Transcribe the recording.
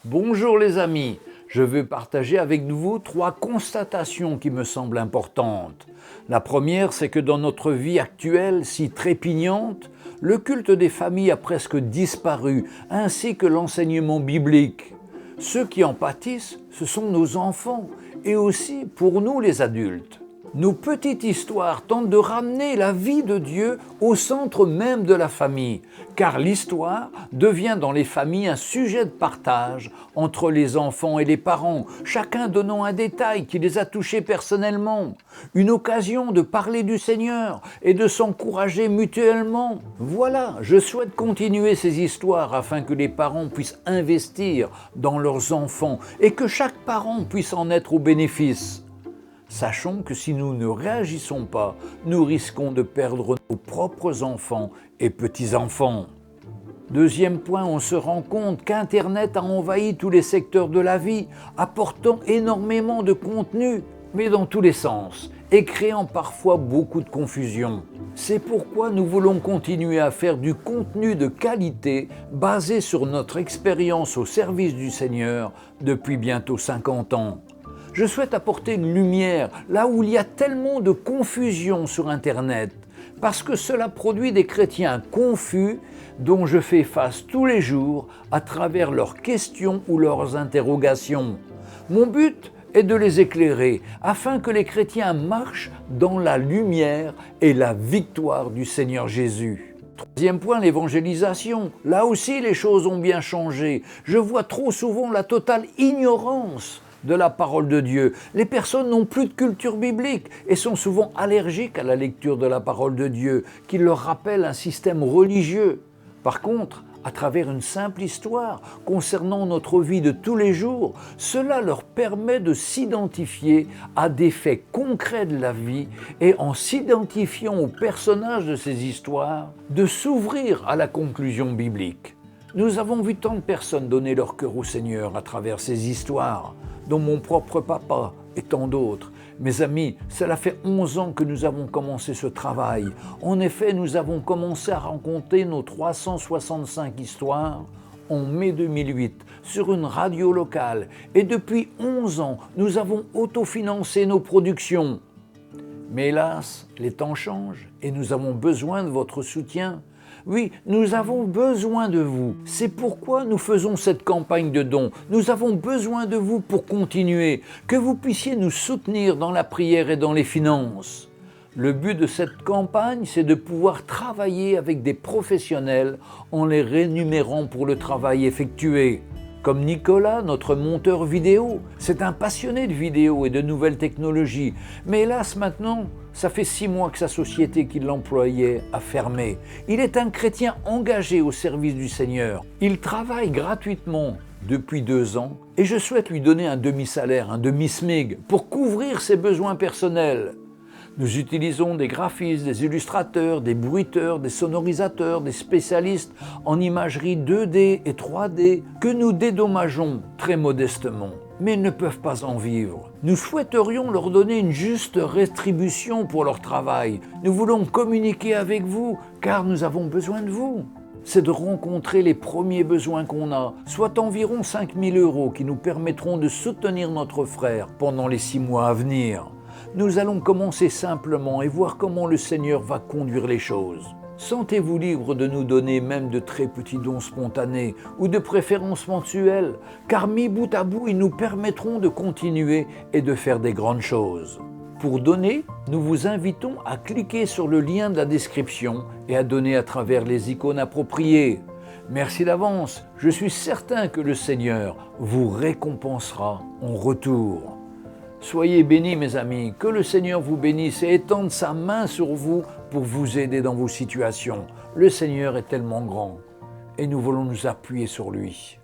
Bonjour les amis, je veux partager avec vous 3 constatations qui me semblent importantes. La première, c'est que dans notre vie actuelle si trépignante, le culte des familles a presque disparu, ainsi que l'enseignement biblique. Ceux qui en pâtissent, ce sont nos enfants, et aussi pour nous les adultes. Nos petites histoires tentent de ramener la vie de Dieu au centre même de la famille, car l'histoire devient dans les familles un sujet de partage entre les enfants et les parents, chacun donnant un détail qui les a touchés personnellement, une occasion de parler du Seigneur et de s'encourager mutuellement. Voilà, je souhaite continuer ces histoires afin que les parents puissent investir dans leurs enfants et que chaque parent puisse en être au bénéfice. Sachons que si nous ne réagissons pas, nous risquons de perdre nos propres enfants et petits-enfants. Deuxième point, on se rend compte qu'Internet a envahi tous les secteurs de la vie, apportant énormément de contenu, mais dans tous les sens, et créant parfois beaucoup de confusion. C'est pourquoi nous voulons continuer à faire du contenu de qualité basé sur notre expérience au service du Seigneur depuis bientôt 50 ans. Je souhaite apporter une lumière là où il y a tellement de confusion sur Internet, parce que cela produit des chrétiens confus dont je fais face tous les jours à travers leurs questions ou leurs interrogations. Mon but est de les éclairer afin que les chrétiens marchent dans la lumière et la victoire du Seigneur Jésus. Troisième point, l'évangélisation. Là aussi, les choses ont bien changé. Je vois trop souvent la totale ignorance de la parole de Dieu. Les personnes n'ont plus de culture biblique et sont souvent allergiques à la lecture de la parole de Dieu, qui leur rappelle un système religieux. Par contre, à travers une simple histoire concernant notre vie de tous les jours, cela leur permet de s'identifier à des faits concrets de la vie et en s'identifiant aux personnages de ces histoires, de s'ouvrir à la conclusion biblique. Nous avons vu tant de personnes donner leur cœur au Seigneur à travers ces histoires, dont mon propre papa et tant d'autres. Mes amis, cela fait 11 ans que nous avons commencé ce travail. En effet, nous avons commencé à raconter nos 365 histoires en mai 2008 sur une radio locale. Et depuis 11 ans, nous avons autofinancé nos productions. Mais hélas, les temps changent et nous avons besoin de votre soutien. Oui, nous avons besoin de vous. C'est pourquoi nous faisons cette campagne de dons. Nous avons besoin de vous pour continuer, que vous puissiez nous soutenir dans la prière et dans les finances. Le but de cette campagne, c'est de pouvoir travailler avec des professionnels en les rémunérant pour le travail effectué. Comme Nicolas, notre monteur vidéo, c'est un passionné de vidéo et de nouvelles technologies. Mais hélas maintenant, ça fait 6 mois que sa société qui l'employait a fermé. Il est un chrétien engagé au service du Seigneur. Il travaille gratuitement depuis 2 ans et je souhaite lui donner un demi-salaire, un demi-SMIG, pour couvrir ses besoins personnels. Nous utilisons des graphistes, des illustrateurs, des bruiteurs, des sonorisateurs, des spécialistes en imagerie 2D et 3D que nous dédommageons très modestement. Mais ils ne peuvent pas en vivre. Nous souhaiterions leur donner une juste rétribution pour leur travail. Nous voulons communiquer avec vous car nous avons besoin de vous. C'est de rencontrer les premiers besoins qu'on a, soit environ 5 000 € qui nous permettront de soutenir notre frère pendant les 6 mois à venir. Nous allons commencer simplement et voir comment le Seigneur va conduire les choses. Sentez-vous libre de nous donner même de très petits dons spontanés ou de préférence mensuelles, car mis bout à bout, ils nous permettront de continuer et de faire des grandes choses. Pour donner, nous vous invitons à cliquer sur le lien de la description et à donner à travers les icônes appropriées. Merci d'avance, je suis certain que le Seigneur vous récompensera en retour. Soyez bénis mes amis, que le Seigneur vous bénisse et étende sa main sur vous pour vous aider dans vos situations. Le Seigneur est tellement grand et nous voulons nous appuyer sur lui.